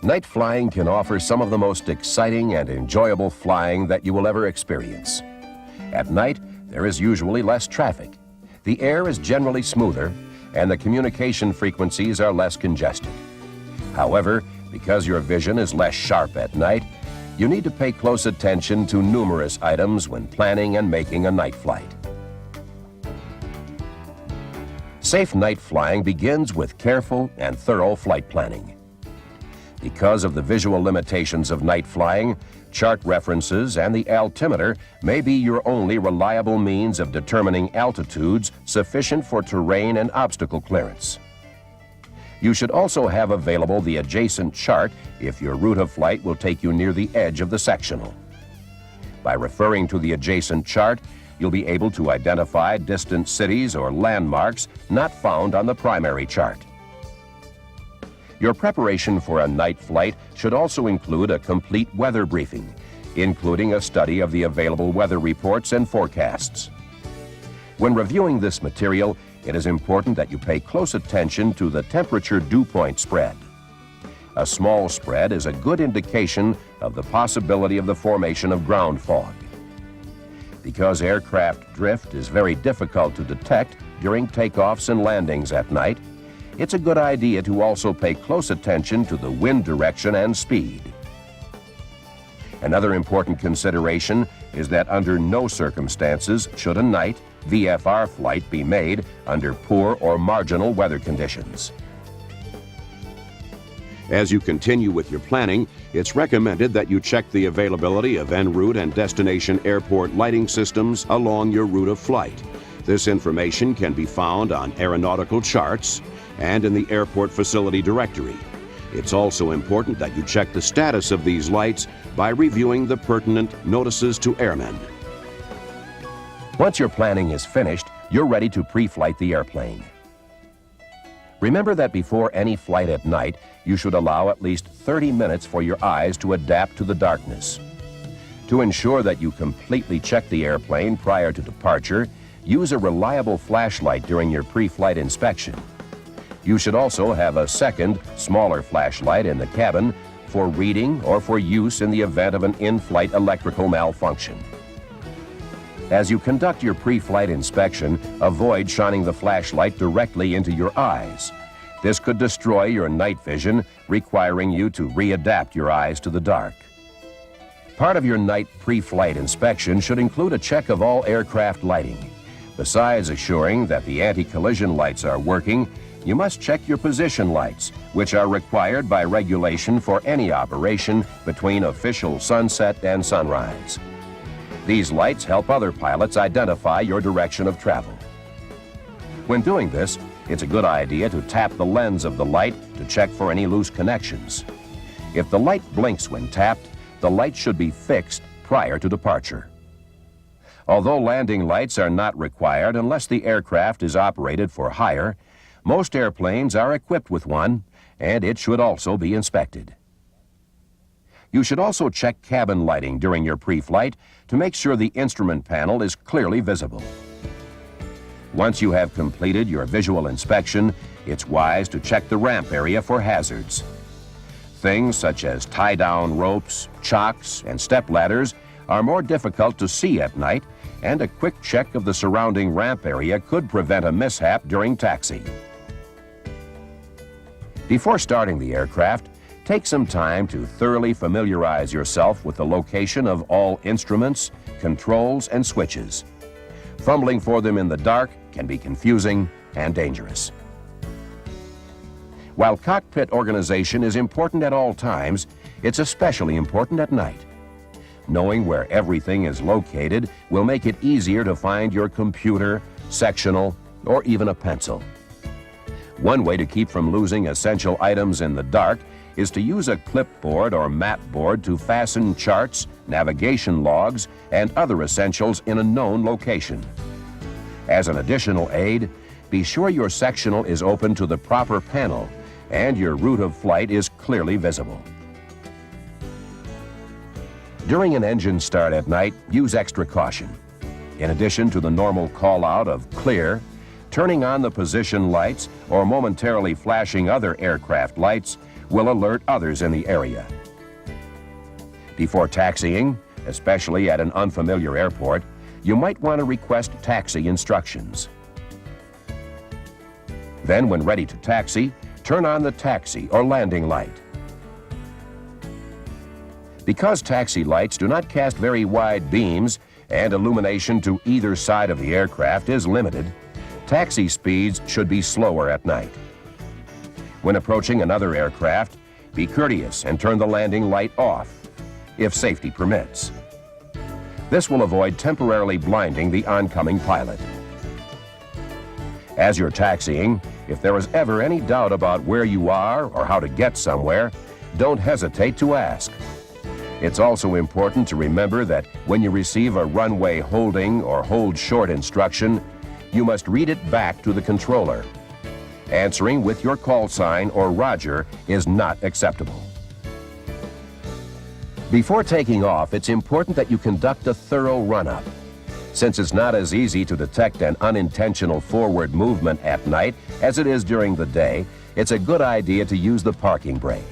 Night flying can offer some of the most exciting and enjoyable flying that you will ever experience. At night, there is usually less traffic. The air is generally smoother, and the communication frequencies are less congested. However, because your vision is less sharp at night, you need to pay close attention to numerous items when planning and making a night flight. Safe night flying begins with careful and thorough flight planning. Because of the visual limitations of night flying, chart references and the altimeter may be your only reliable means of determining altitudes sufficient for terrain and obstacle clearance. You should also have available the adjacent chart if your route of flight will take you near the edge of the sectional. By referring to the adjacent chart, you'll be able to identify distant cities or landmarks not found on the primary chart. Your preparation for a night flight should also include a complete weather briefing, including a study of the available weather reports and forecasts. When reviewing this material, it is important that you pay close attention to the temperature dew point spread. A small spread is a good indication of the possibility of the formation of ground fog. Because aircraft drift is very difficult to detect during takeoffs and landings at night, it's a good idea to also pay close attention to the wind direction and speed. Another important consideration is that under no circumstances should a night VFR flight be made under poor or marginal weather conditions. As you continue with your planning, it's recommended that you check the availability of en route and destination airport lighting systems along your route of flight. This information can be found on aeronautical charts and in the airport facility directory. It's also important that you check the status of these lights by reviewing the pertinent notices to airmen. Once your planning is finished, you're ready to pre-flight the airplane. Remember that before any flight at night, you should allow at least 30 minutes for your eyes to adapt to the darkness. To ensure that you completely check the airplane prior to departure, use a reliable flashlight during your pre-flight inspection. You should also have a second, smaller flashlight in the cabin for reading or for use in the event of an in-flight electrical malfunction. As you conduct your pre-flight inspection, avoid shining the flashlight directly into your eyes. This could destroy your night vision, requiring you to readapt your eyes to the dark. Part of your night pre-flight inspection should include a check of all aircraft lighting. Besides assuring that the anti-collision lights are working, you must check your position lights, which are required by regulation for any operation between official sunset and sunrise. These lights help other pilots identify your direction of travel. When doing this, it's a good idea to tap the lens of the light to check for any loose connections. If the light blinks when tapped, the light should be fixed prior to departure. Although landing lights are not required unless the aircraft is operated for hire, most airplanes are equipped with one, and it should also be inspected. You should also check cabin lighting during your pre-flight to make sure the instrument panel is clearly visible. Once you have completed your visual inspection, it's wise to check the ramp area for hazards. Things such as tie-down ropes, chocks, and step ladders are more difficult to see at night, and a quick check of the surrounding ramp area could prevent a mishap during taxi. Before starting the aircraft, take some time to thoroughly familiarize yourself with the location of all instruments, controls, and switches. Fumbling for them in the dark can be confusing and dangerous. While cockpit organization is important at all times, it's especially important at night. Knowing where everything is located will make it easier to find your computer, sectional, or even a pencil. One way to keep from losing essential items in the dark is to use a clipboard or mat board to fasten charts, navigation logs, and other essentials in a known location. As an additional aid, be sure your sectional is open to the proper panel and your route of flight is clearly visible. During an engine start at night, use extra caution. In addition to the normal call-out of clear, turning on the position lights or momentarily flashing other aircraft lights will alert others in the area. Before taxiing, especially at an unfamiliar airport, you might want to request taxi instructions. Then, when ready to taxi, turn on the taxi or landing light. Because taxi lights do not cast very wide beams and illumination to either side of the aircraft is limited, taxi speeds should be slower at night. When approaching another aircraft, be courteous and turn the landing light off, if safety permits. This will avoid temporarily blinding the oncoming pilot. As you're taxiing, if there is ever any doubt about where you are or how to get somewhere, don't hesitate to ask. It's also important to remember that when you receive a runway holding or hold short instruction, you must read it back to the controller. Answering with your call sign or Roger is not acceptable. Before taking off, it's important that you conduct a thorough run-up. Since it's not as easy to detect an unintentional forward movement at night as it is during the day, it's a good idea to use the parking brake.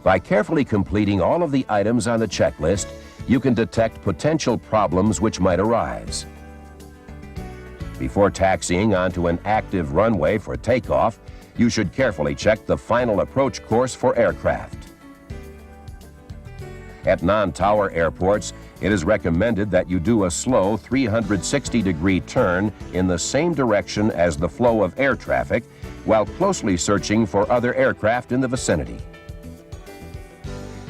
By carefully completing all of the items on the checklist, you can detect potential problems which might arise. Before taxiing onto an active runway for takeoff, you should carefully check the final approach course for aircraft. At non-tower airports, it is recommended that you do a slow 360-degree turn in the same direction as the flow of air traffic while closely searching for other aircraft in the vicinity.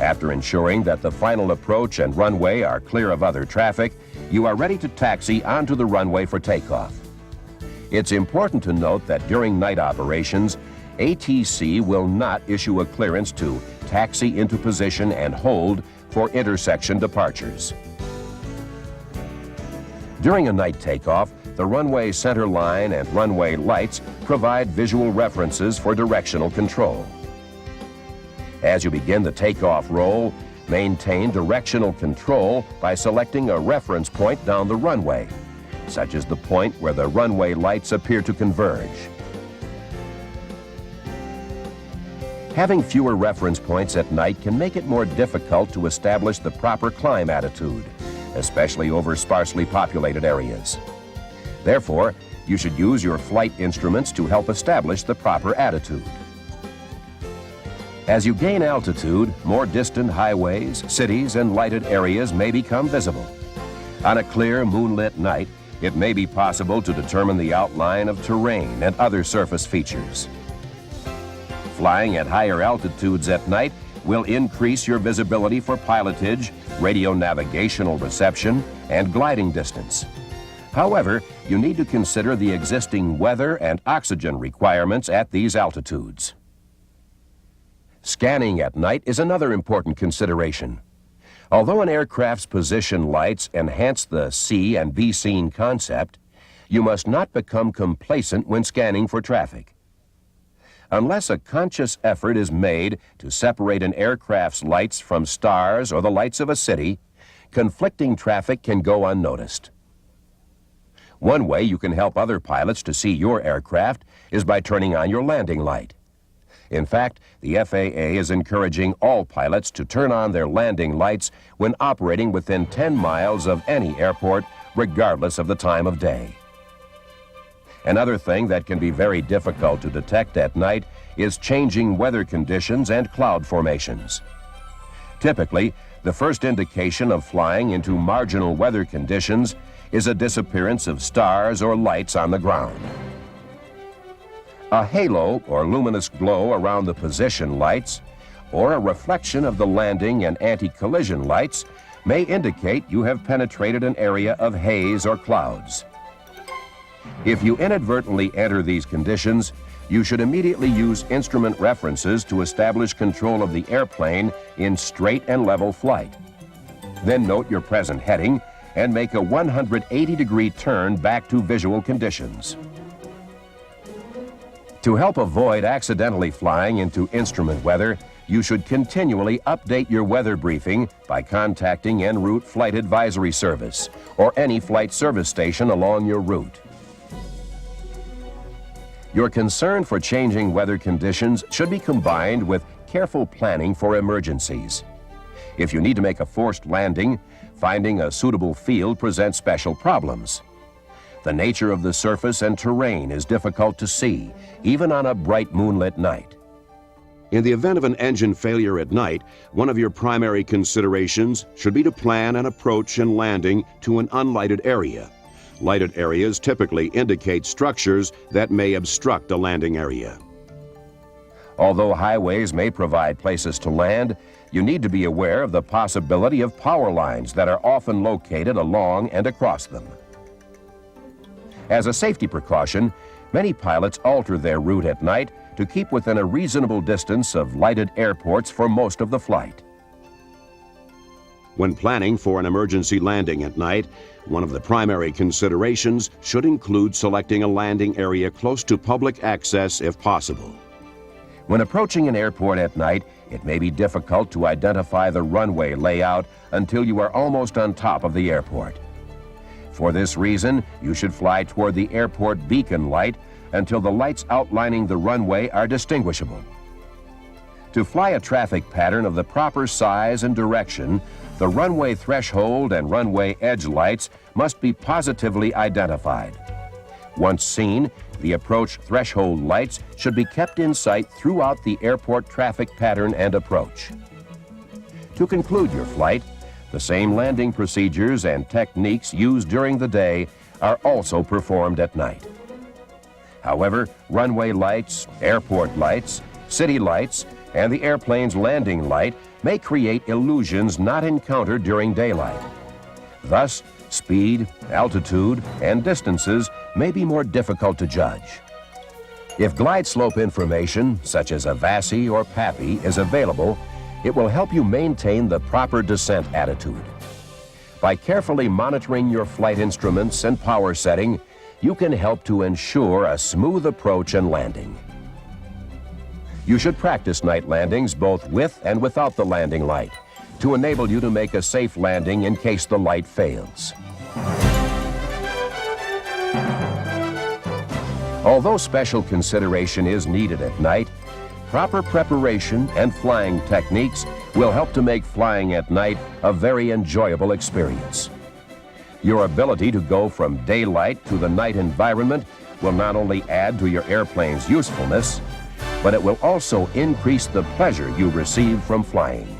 After ensuring that the final approach and runway are clear of other traffic, you are ready to taxi onto the runway for takeoff. It's important to note that during night operations, ATC will not issue a clearance to taxi into position and hold for intersection departures. During a night takeoff, the runway center line and runway lights provide visual references for directional control. As you begin the takeoff roll, maintain directional control by selecting a reference point down the runway, such as the point where the runway lights appear to converge. Having fewer reference points at night can make it more difficult to establish the proper climb attitude, especially over sparsely populated areas. Therefore, you should use your flight instruments to help establish the proper attitude. As you gain altitude, more distant highways, cities, and lighted areas may become visible. On a clear, moonlit night, it may be possible to determine the outline of terrain and other surface features. Flying at higher altitudes at night will increase your visibility for pilotage, radio navigational reception, and gliding distance. However, you need to consider the existing weather and oxygen requirements at these altitudes. Scanning at night is another important consideration. Although an aircraft's position lights enhance the see and be seen concept, you must not become complacent when scanning for traffic. Unless a conscious effort is made to separate an aircraft's lights from stars or the lights of a city, conflicting traffic can go unnoticed. One way you can help other pilots to see your aircraft is by turning on your landing light. In fact, the FAA is encouraging all pilots to turn on their landing lights when operating within 10 miles of any airport, regardless of the time of day. Another thing that can be very difficult to detect at night is changing weather conditions and cloud formations. Typically, the first indication of flying into marginal weather conditions is a disappearance of stars or lights on the ground. A halo or luminous glow around the position lights, or a reflection of the landing and anti-collision lights may indicate you have penetrated an area of haze or clouds. If you inadvertently enter these conditions, you should immediately use instrument references to establish control of the airplane in straight and level flight. Then note your present heading and make a 180-degree turn back to visual conditions. To help avoid accidentally flying into instrument weather, you should continually update your weather briefing by contacting En route Flight Advisory Service or any flight service station along your route. Your concern for changing weather conditions should be combined with careful planning for emergencies. If you need to make a forced landing, finding a suitable field presents special problems. The nature of the surface and terrain is difficult to see, even on a bright moonlit night. In the event of an engine failure at night, one of your primary considerations should be to plan an approach and landing to an unlighted area. Lighted areas typically indicate structures that may obstruct a landing area. Although highways may provide places to land, you need to be aware of the possibility of power lines that are often located along and across them. As a safety precaution, many pilots alter their route at night to keep within a reasonable distance of lighted airports for most of the flight. When planning for an emergency landing at night, one of the primary considerations should include selecting a landing area close to public access if possible. When approaching an airport at night, it may be difficult to identify the runway layout until you are almost on top of the airport. For this reason, you should fly toward the airport beacon light until the lights outlining the runway are distinguishable. To fly a traffic pattern of the proper size and direction, the runway threshold and runway edge lights must be positively identified. Once seen, the approach threshold lights should be kept in sight throughout the airport traffic pattern and approach. To conclude your flight, the same landing procedures and techniques used during the day are also performed at night. However, runway lights, airport lights, city lights, and the airplane's landing light may create illusions not encountered during daylight. Thus, speed, altitude, and distances may be more difficult to judge. If glide slope information, such as a VASI or PAPI, is available, it will help you maintain the proper descent attitude. By carefully monitoring your flight instruments and power setting, you can help to ensure a smooth approach and landing. You should practice night landings both with and without the landing light to enable you to make a safe landing in case the light fails. Although special consideration is needed at night, proper preparation and flying techniques will help to make flying at night a very enjoyable experience. Your ability to go from daylight to the night environment will not only add to your airplane's usefulness, but it will also increase the pleasure you receive from flying.